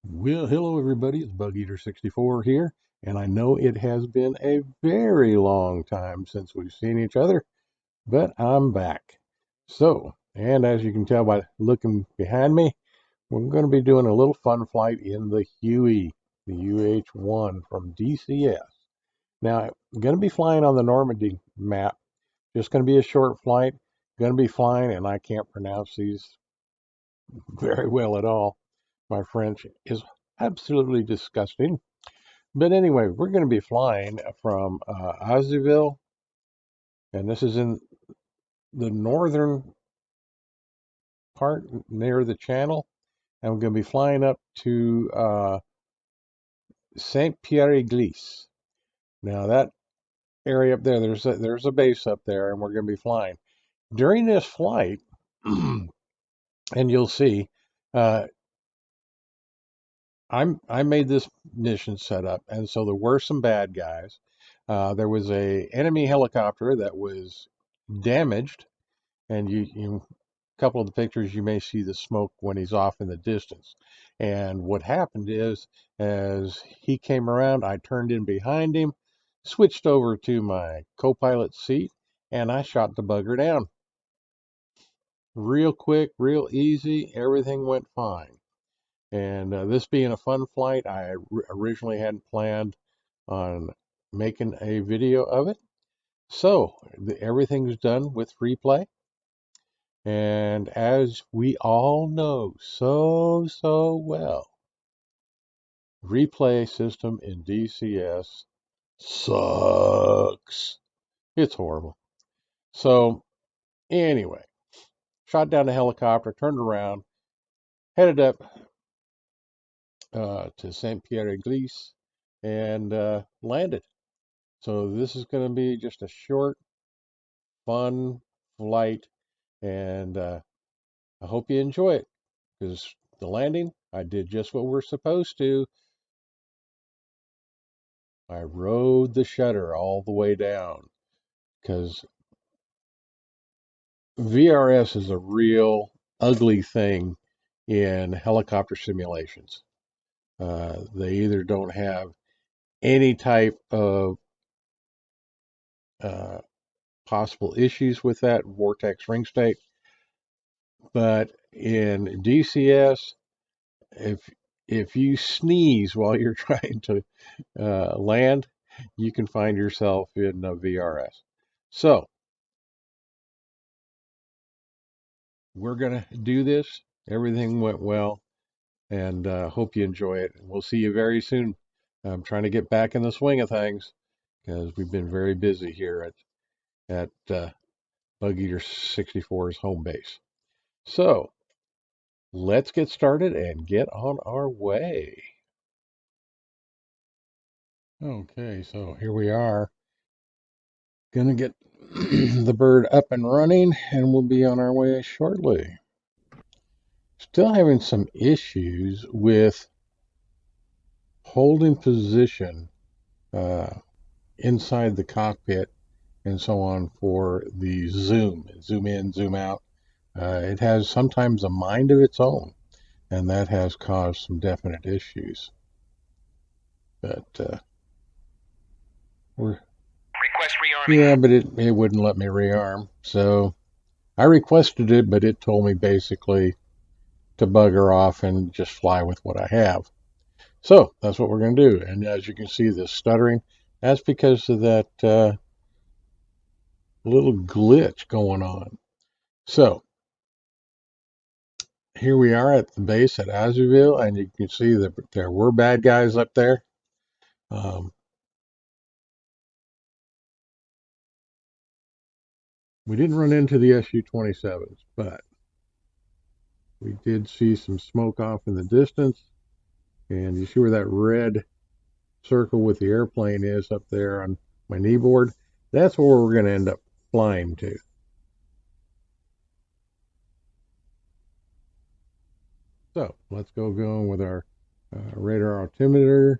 Well, hello everybody, it's Bug Eater 64 here, and I know it has been a very long time since we've seen each other, but I'm back. So, and as you can tell by looking behind me, we're going to be doing a little fun flight in the Huey, the UH1 from DCS. Now, I'm going to be flying on the Normandy map, just going to be a short flight, going to be flying, and I can't pronounce these very well at all. My French is absolutely disgusting. But anyway, we're going to be flying from Ozzyville, and this is in the northern part near the channel. And we're going to be flying up to Saint Pierre Église. Now that area up there, there's a base up there, and we're going to be flying during this flight. And you'll see, uh, I made this mission setup, and so there were some bad guys. There was a enemy helicopter that was damaged, and a couple of the pictures you may see the smoke when he's off in the distance. And what happened is, as he came around, I turned in behind him, switched over to my co-pilot seat, and I shot the bugger down. Real quick, real easy, everything went fine. And this being a fun flight, I originally hadn't planned on making a video of it. So everything's done with replay. And as we all know so well, replay system in DCS sucks. It's horrible. So anyway, shot down the helicopter, turned around, headed up to Saint Pierre Église, and landed. So this is going to be just a short, fun flight, and I hope you enjoy it, because the landing, I did just what we're supposed to. I rode the shutter all the way down, because VRS is a real ugly thing in helicopter simulations. They either don't have any type of uh, possible issues with that vortex ring state, but in DCS, if if you sneeze while you're trying to land, you can find yourself in VRS. So we're gonna do this. Everything went well, and hope you enjoy it. We'll see you very soon. I'm trying to get back in the swing of things because we've been very busy here at Bug Eater 64's home base. So let's get started and get on our way. Okay, so here we are. Gonna get the bird up and running, and we'll be on our way shortly. Still having some issues with holding position uh, inside the cockpit and so on for the zoom in, zoom out. It has sometimes a mind of its own, and that has caused some definite issues. But we're request rearming. Yeah, but it wouldn't let me rearm. So I requested it, but it told me basically to bugger off and just fly with what I have. So that's what we're going to do. And as you can see, this stuttering, that's because of that little glitch going on. So here we are at the base at Azurville, and you can see that there were bad guys up there. We didn't run into the SU-27s, but we did see some smoke off in the distance. And you see where that red circle with the airplane is up there on my kneeboard? That's where we're going to end up flying to. So let's go going with our radar altimeter.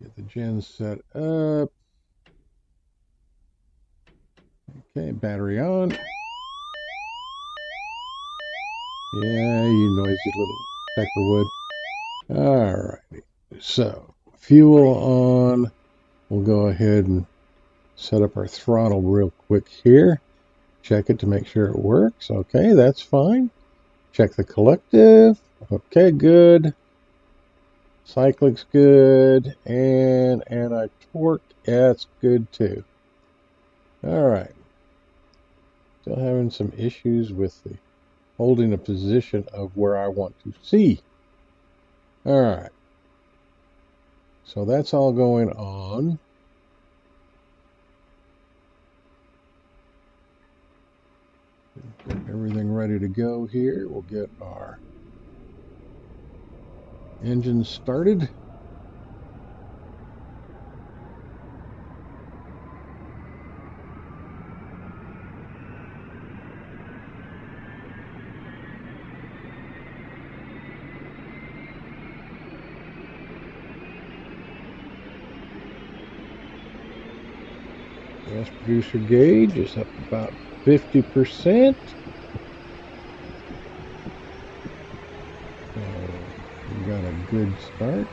Get the gens set up. Okay, battery on. Yeah, you noisy little Peckerwood. Alrighty. So, fuel on. We'll go ahead and set up our throttle real quick here. Check it to make sure it works. Okay, that's fine. Check the collective. Okay, good. Cyclic's good. And anti-torque, yeah, it's good too. Alright. Still having some issues with the holding a position of where I want to see. Alright. So that's all going on. Get everything ready to go here. We'll get our engine started. Gas producer gauge is up about 50%. So we got a good start.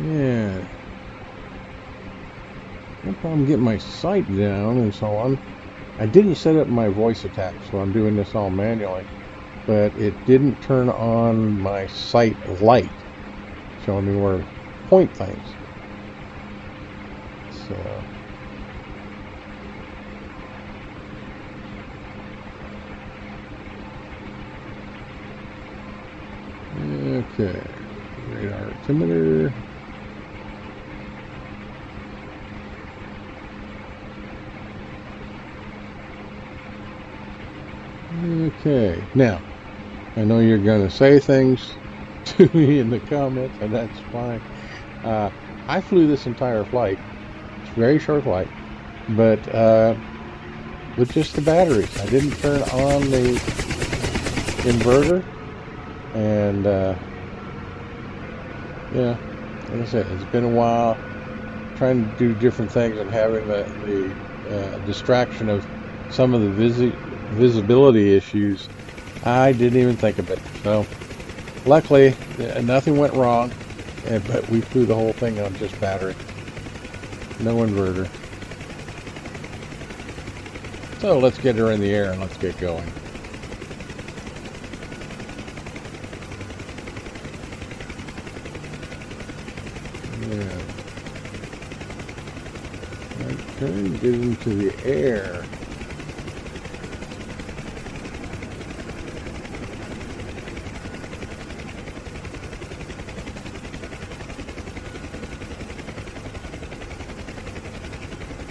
Yeah. No problem getting my sight down and so on. I didn't set up my voice attack, so I'm doing this all manually. But it didn't turn on my sight light, showing me where to point things. So okay, radar altimeter. Okay, now I know you're going to say things to me in the comments, and that's fine. I flew this entire flight. It's a very short flight, but with just the batteries. I didn't turn on the inverter, and yeah, like I said, it's been a while trying to do different things and having the distraction of some of the visibility issues. I didn't even think of it. So luckily, nothing went wrong, but we flew the whole thing on just battery. No inverter. So let's get her in the air and let's get going. Yeah. Right turn, get into the air.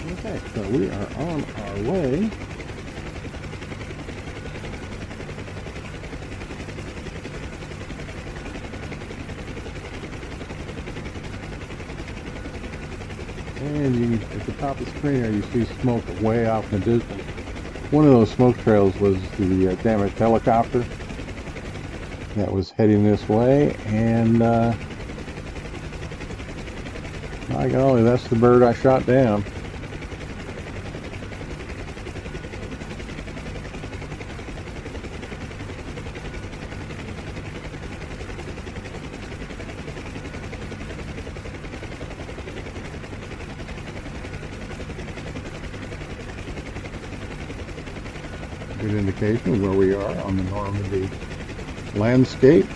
Okay, so we are on our way. And you, at the top of the screen here, you see smoke way off in the distance. One of those smoke trails was the damaged helicopter that was heading this way, and by golly, that's the bird I shot down. Good indication of where we are on the Normandy landscape.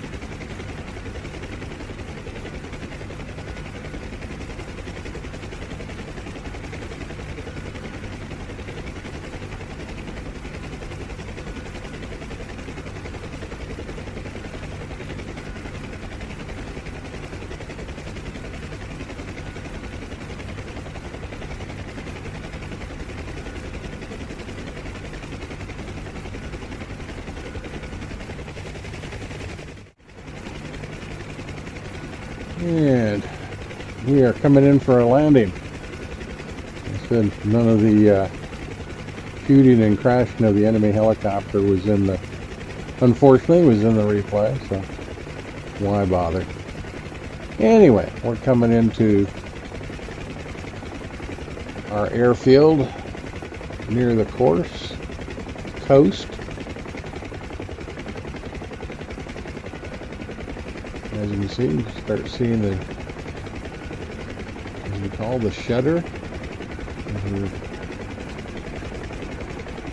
And we are coming in for a landing. I said none of the shooting and crashing of the enemy helicopter was in the, unfortunately, was in the replay, so why bother? Anyway, we're coming into our airfield. near the coast. As you can see, you start seeing the, as we call the shutter. We're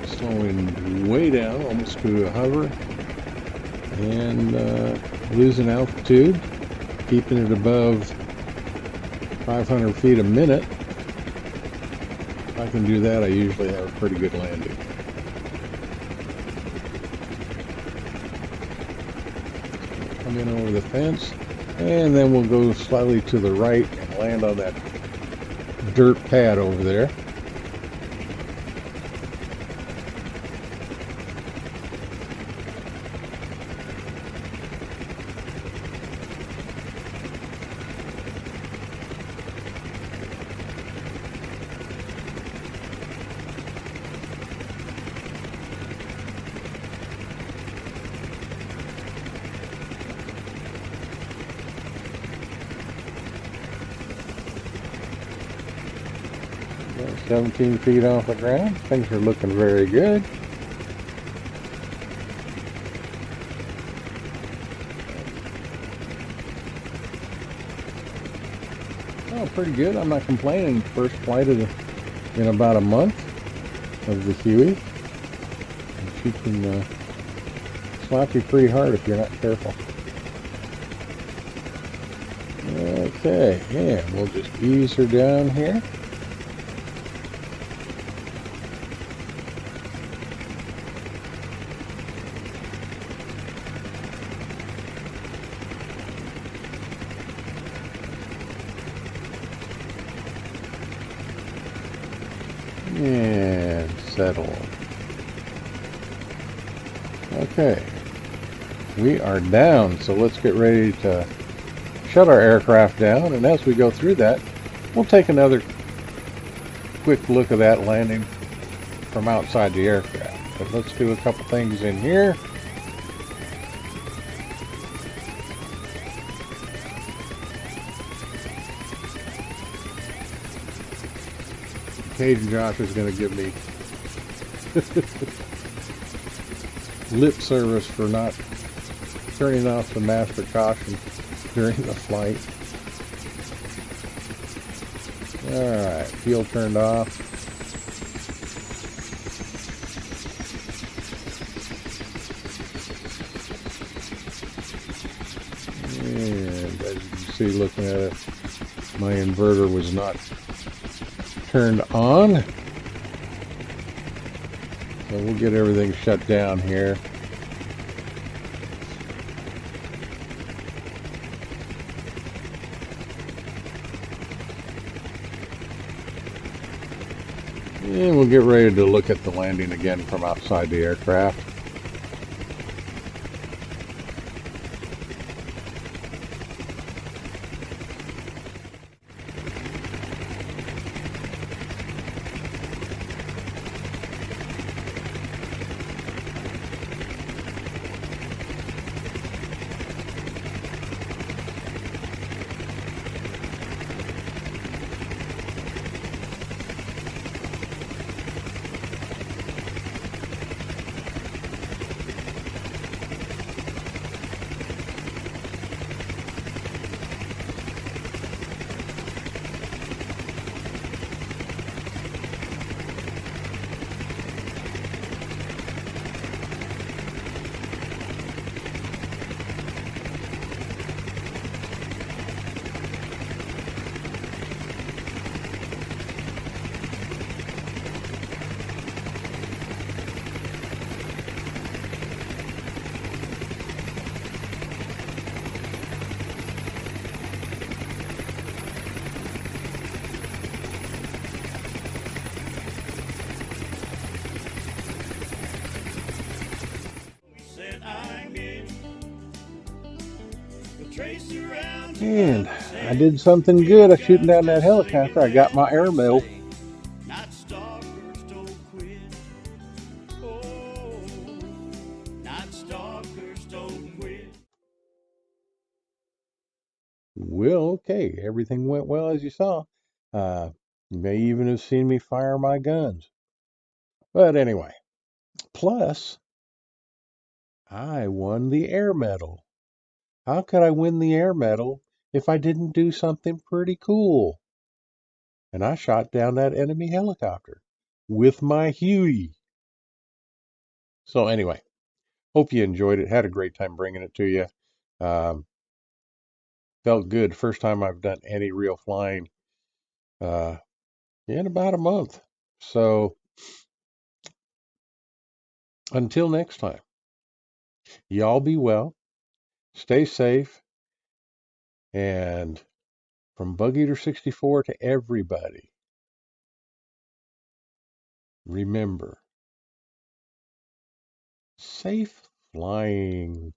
slowing way down, almost to a hover, and losing altitude, keeping it above 500 feet a minute. If I can do that, I usually have a pretty good landing. Come in over the fence, and then we'll go slightly to the right and land on that dirt pad over there. Yeah, 17 feet off the ground. Things are looking very good. Oh, pretty good. I'm not complaining. First flight in about a month of the Huey. And she can slap you pretty hard if you're not careful. Okay, yeah, we'll just ease her down here. And settle. Okay, we are down, so let's get ready to shut our aircraft down, and as we go through that, we'll take another quick look at that landing from outside the aircraft. But let's do a couple things in here. Cajun Josh is going to give me lip service for not turning off the master caution during the flight. Alright, fuel turned off. And as you can see, looking at it, my inverter was not turned on. So we'll get everything shut down here. And we'll get ready to look at the landing again from outside the aircraft. And I did something good. I shooting down that helicopter. I got my air medal. Well, okay. Everything went well as you saw. You may even have seen me fire my guns. But anyway, plus I won the air medal. How could I win the air medal if I didn't do something pretty cool? And I shot down that enemy helicopter with my Huey. So anyway, hope you enjoyed it. Had a great time bringing it to you. Um, Felt good. First time I've done any real flying uh, in about a month. So until next time, y'all be well, stay safe, and from Bug Eater 64 to everybody, remember, safe flying.